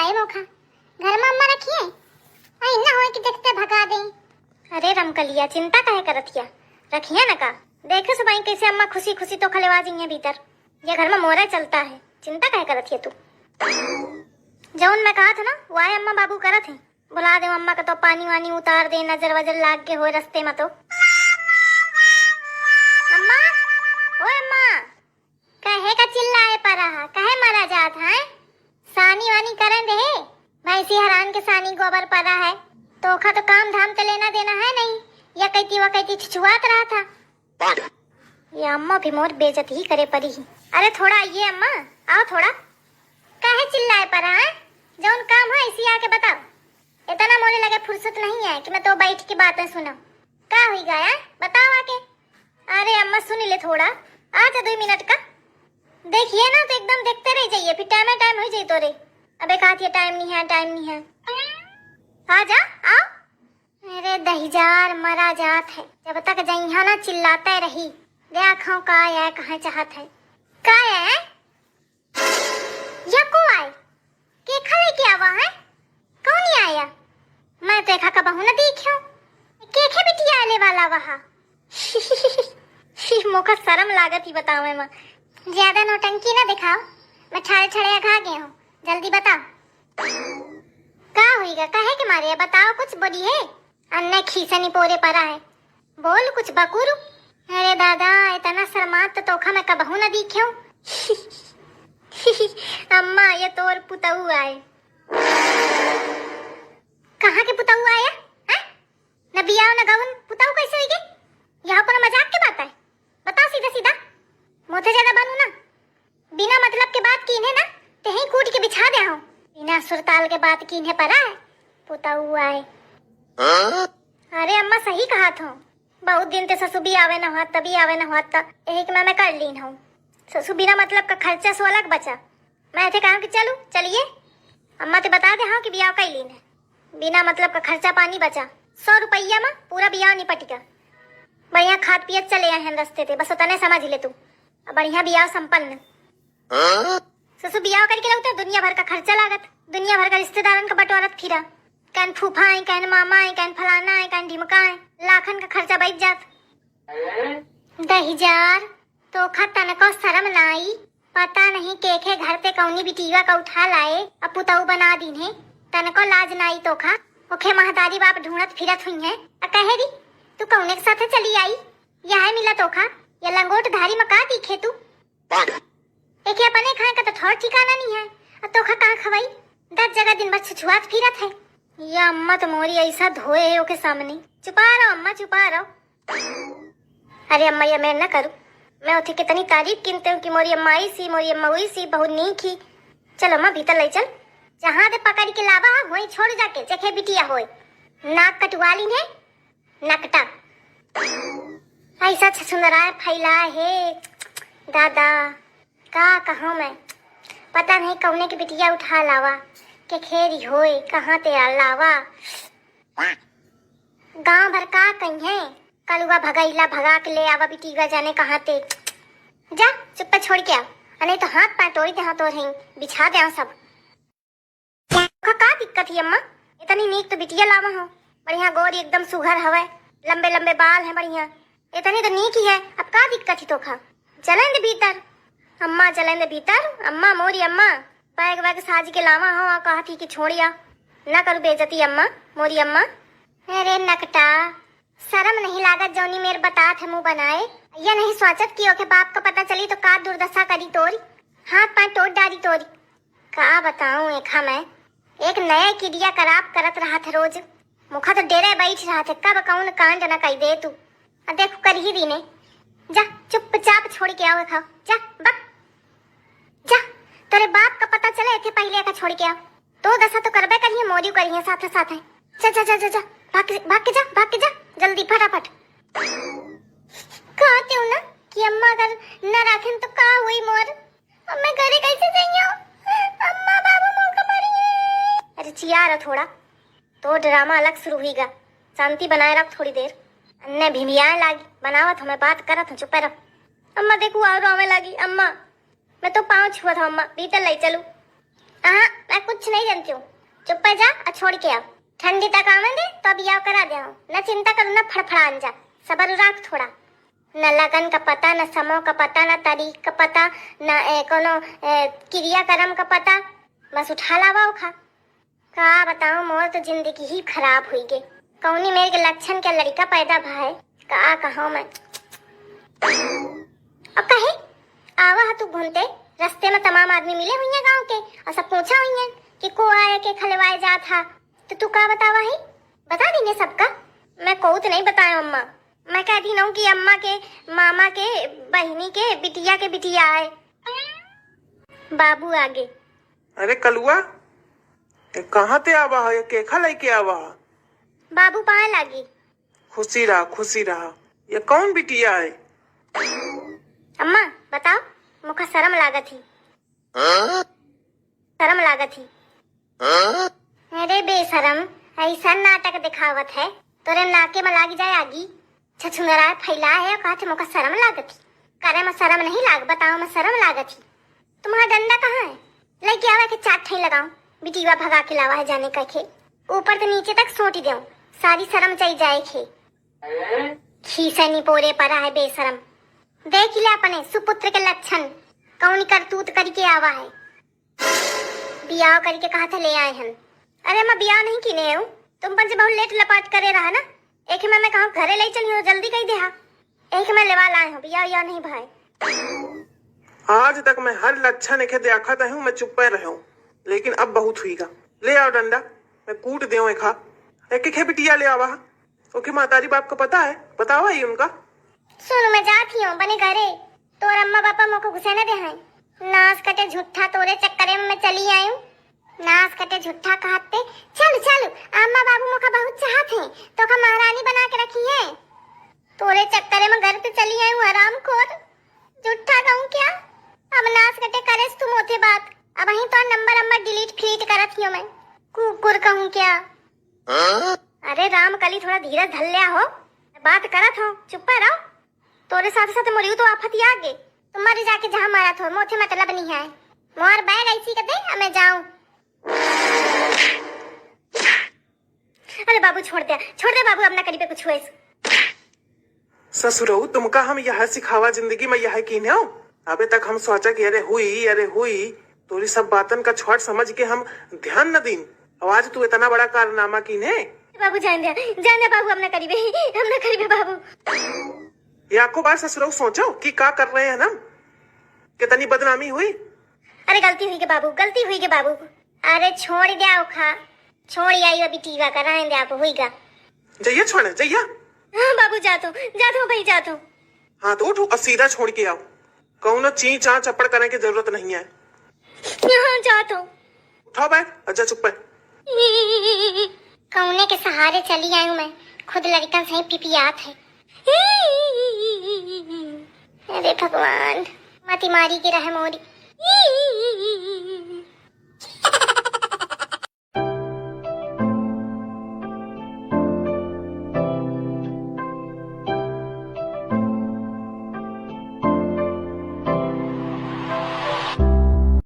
आए मोखा घर में अम्मा रखिए आई ना हो कि देखते भगा दें। अरे रमकलिया चिंता काहे करतिया रखिए ना का देखे सुबाई कैसे अम्मा खुशी खुशी तो खलेवा जी भीतर ये घर में मोरा चलता है। चिंता काहे करतिया तू जौन मैं कहा था ना वो आए अम्मा बाबू करत है। बुला दे अम्मा का तो पानी वानी उतार दे नजर वजर लाग के हो रस्ते में तो अम्मा ओ अम्मा कहे का चिल्लाए पर रहा कहे मरा जात है सानी वानी करन दे भैंसी हरान के सानी गोबर पड़ा है तोखा तो काम धाम के लेना देना है नहीं या कहती वो कहती छुआत रहा था। ये अम्मा भी मोर बेइज्जती ही करे पड़ी ही। अरे थोड़ा आइए अम्मा आओ थोड़ा काहे चिल्लाए पर है जौन काम है इसी आके बताओ। इतना मोरे लगे फुर्सत नहीं है कि मैं तो बैठ के बातें सुना का हुई गया बताओ आके। अरे अम्मा सुन ले थोड़ा आ जा 2 मिनट का देखिए ना तो एकदम देखते रह जाइए फिर टाइम हो जाए तो रे अबे कहती टाइम नहीं है आ जा आओ। अरे दहीजार मरा जात है जब तक जइहा ना चिल्लाते रही देखो का है कहाँ चाहत है का है या को आए के खले के आवा है कौन नहीं आया मैं तो देखा कबहू न देखियो के खे बिटिया आने वाला वहाँ मोका शर्म लागत ही बताओ मैं ज्यादा नौटंकी ना दिखाओ मैं छाड़े छड़े खा गया हूँ जल्दी बताओ का होएगा काहे के मारे बताओ कुछ बड़ी है अन्ने खीसनी पोरे परा है बोल कुछ बकुरु। अरे दादा इतना शर्मात तो तोखा मैं कबहू न दिखियो अम्मा ये तोर पुतऊ आए कहाँ के पुतऊ आया है न बियाह न गवन पुतऊ कैसे होई गे यहाँ कोनो मजाक के बात है बताओ सीधा सीधा मोते ज्यादा बनू ना बिना मतलब के बात कीने ना कहीं कूट के बिछा दे हूँ बिना सुरताल के बात कीने परा है पुतऊ आए। अरे अम्मा सही कहा था बहुत दिन ते ससु भी आवे न हुआ तभी आवे न हुआ था एक मैं कर लीन हूँ ससु बिना मतलब का खर्चा सो अलग बचा मैं थे कहा कि चलू चलिए अम्मा ते बता दे हाँ कि बियाह कर लीन है बिना मतलब का खर्चा पानी बचा 100 रुपया में पूरा बियाह निपट गया बढ़िया खाद पियत चले आए हैं रस्ते थे बस उतने समझ ले तू बढ़िया बियाह संपन्न ससु बियाह करके लगता है दुनिया भर का खर्चा लागत दुनिया भर का रिश्तेदारन का बंटवारत फिरा कैन फूफा है कैन मामा है कैन फलाना है कैन ढिमका है लाखन का खर्चा बैठ जात। दहीजार तो खतन को शर्म ना आई पता नहीं के घर पे कौनी बिटिया का उठा लाए अब पुतऊ बना दी है तन को लाज ना आई तोखा ओखे महतारी बाप ढूंढत फिरत हुई है कहे दी तू कौने के साथ चली आई यह मिला तोखा ये लंगोट धारी में का दिखे तू एक अपने खाए का तो थोड़ा ठिकाना नहीं है अब तोखा कहाँ खवाई 10 जगह दिन भर छुछुआत फिरत है। ये अम्मा तो मोरी ऐसा धोए है ओके सामने छुपा रहो अम्मा छुपा रहो। अरे अम्मा ये मैं न करूँ मैं उठे कितनी तारीफ कीनते हूँ कि मोरी अम्मा आई सी मोरी अम्मा हुई सी बहुत नीक ही। चलो अम्मा भीतर ले चल जहाँ दे पकड़ के लावा वहीं छोड़ जाके चखे बिटिया होए नाक कटवा ली है नकटा ऐसा सुंदराय फैला है दादा का कहूँ मैं पता नहीं कौने की बिटिया उठा लावा के खेरी होए कहाँ ते लावा गांव भर का कहीं है कलुआ भगाइला भगा के ले आवा बिटिया जाने कहाँ ते जा चुप छोड़ के आ नहीं तो हाथ पैर तोड़ दे हाथ और बिछा दे सब का दिक्कत है अम्मा इतनी नीक तो बिटिया लावा हो बढ़िया गोरी एकदम सुघर हवे लंबे लंबे बाल हैं बढ़िया इतनी तो नीक ही है अब का दिक्कत ही तो खा चलें दे भीतर अम्मा चलें दे भीतर अम्मा मोरी अम्मा बैग वैग साज के लावा हो कहा थी कि छोड़िया ना करू बेइज्जती अम्मा मोरी अम्मा। अरे नकटा शर्म नहीं लागत जौनी मेरे बता थे मुंह बनाए या नहीं सोचत कि ओके बाप का पता चली तो का दुर्दशा करी तोरी हाथ पांव तोड़ डाली तोरी का बताऊं एखा मैं एक नया किडिया कराप करत रहा थे रोज मुखा तो डेरे बैठ रहा थे कब कौन कांड न कही दे तू देखो कर ही दीने जा चुपचाप छोड़ के आओ खाओ जा बक जा तेरे बाप का पता चले थे पहले का छोड़ के आओ तो दशा तो करबे करिए मोरी करिए साथ साथ है जा जा जा जा जा भाग के जा जल्दी फटाफट कहते हो ना कि अम्मा अगर न रखें तो का हुई मोर अब मैं घरे कैसे जाइयो अम्मा बाबू मौका मारिए। अरे चिया रहा थोड़ा तो ड्रामा अलग शुरू हुईगा शांति बनाए रख थोड़ी देर अन्ने भिमियाए लागी बनावत हमें बात करत हूँ चुप रह अम्मा देखो और रोवे लगी अम्मा मैं तो पाँव छुआ था अम्मा भीतर ले चलू मैं कुछ नहीं जानती हूँ। चुप पे जा और छोड़ के आओ। ठंडी तक आवे दे तो अब याव करा दे। न चिंता करो न फड़फड़ान जा, सबर राख थोड़ा। न लगन का पता, न समो का पता, न तारीख का पता, न कोनो क्रियाक्रम का पता, बस उठा लावा खा। का बताऊं, मोर तो जिंदगी ही खराब हुई गे। कौनी मेरे के लक्षण के लड़का पैदा भाई, का कहूं मैं। अब कहे आवा हा तू घूमते, रास्ते में तमाम आदमी मिले हुई हैं गांव के और सब पूछा हुई हैं कि को आए के खलवाए जा था। तो तू का बतावा है, बता देंगे सबका। मैं कहूँ तो नहीं बताया अम्मा, मैं कहती हूँ कि अम्मा के मामा के बहनी के बिटिया के बिटिया आए। बाबू आगे। अरे कलुआ, कहाँ ते आवा है, के खा लेके आवा? बाबू पाए लागी। खुशी रहा, खुशी रहा। ये कौन बिटिया है? अम्मा बताओ, मुखा शर्म लागत ही। शर्म लागत ही। अरे बेशरम, ऐसा नाटक दिखावत है तोरे नाके में लागी जाए आगी। छछुंदरा फैला है और कहते मुखा शर्म लागत ही। करे में शर्म नहीं लाग, बताओ में शर्म लागत ही। तुम्हारा डंडा कहाँ है? लेके आवा के चाट ठई लगाऊं, बिटिया भगा के लावा है जाने का खे। ऊपर तो नीचे तक सोटी देऊं, सारी शर्म चई जाए खे। खीसनी पोरे पड़ा है बेशरम। देख ले अपने सुपुत्र के लक्षण, कौन करतूत करके आवा है। बियाह करके कहा था ले आए हम। अरे मैं बियाह नहीं किने हूँ, तुम पर बहुत लेट लपाट करे रहा ना। एक में मैं कहूँ घरे ले चली हो, जल्दी कही दे। एक में लेवा लाए हूँ, बियाह या नहीं भाई। आज तक मैं हर लक्षण एक देखा था हूँ, मैं चुप पे रहा हूँ, लेकिन अब बहुत हुईगा। ले आओ डंडा, मैं कूट दे खा। एक बिटिया ले आवा। ओके मातारी बाप को पता है, बतावा ही उनका। सुन मैं जाती हूँ बने घरे, तोर अम्मा पापा मोको घुसे न दे हैं। नास कटे झूठा तोरे चक्करे में मैं चली आई हूँ। नास कटे झूठा कहते। चलो चलो, अम्मा बाबू मोका बहुत चाहत हैं, तो का महारानी बना के रखी है। तोरे चक्करे में घर पे चली आई हूँ हराम खोर। झूठा कहूँ क्या? अब नास कटे करेस तुम होते बात। अब वहीं तो नंबर डिलीट फिलीट करत ही मैं। कुकुर कहूँ क्या? अरे राम कली, थोड़ा धीरज धर लिया हो, बात करत हो, चुप रहो। तोरे साथ साथ मोरियो तो आफत ही आगे। तुम्हारी जाके जहाँ मारा थो, मोथे मतलब नहीं है। मोर बैग ऐसी कर दे, अब मैं जाऊं। अरे बाबू छोड़ दे बाबू, अब ना करी पे कुछ हुए। ससुरऊ तुमका हम यह सिखावा जिंदगी में यह की हो। अबे तक हम सोचा कि अरे हुई तोरी सब बातन का छोड़ समझ के हम ध्यान न दीन। आज तू इतना बड़ा कारनामा की ने। बाबू जान दे बाबू, हम ना करी बाबू। याको बार ससुरऊ सोचो कि का कर रहे हैं हम, कितनी बदनामी हुई। अरे गलती हुई के बाबू। अरे छोड़ दे खा, छोड़ आई अभी टीवा कराए दे आप हुईगा। जइया छोड़े जइया। हाँ बाबू जातो भाई जातो। हाँ तो उठो और सीधा छोड़ के आओ, कौन ची चा चपड़ करने की जरूरत नहीं है। हाँ जातो। उठाओ बैग, अच्छा चुप है। कौने के सहारे चली आई हूँ मैं, खुद लड़कन से पिपियात है। अरे भगवान, मती मारी के रहे मोरी।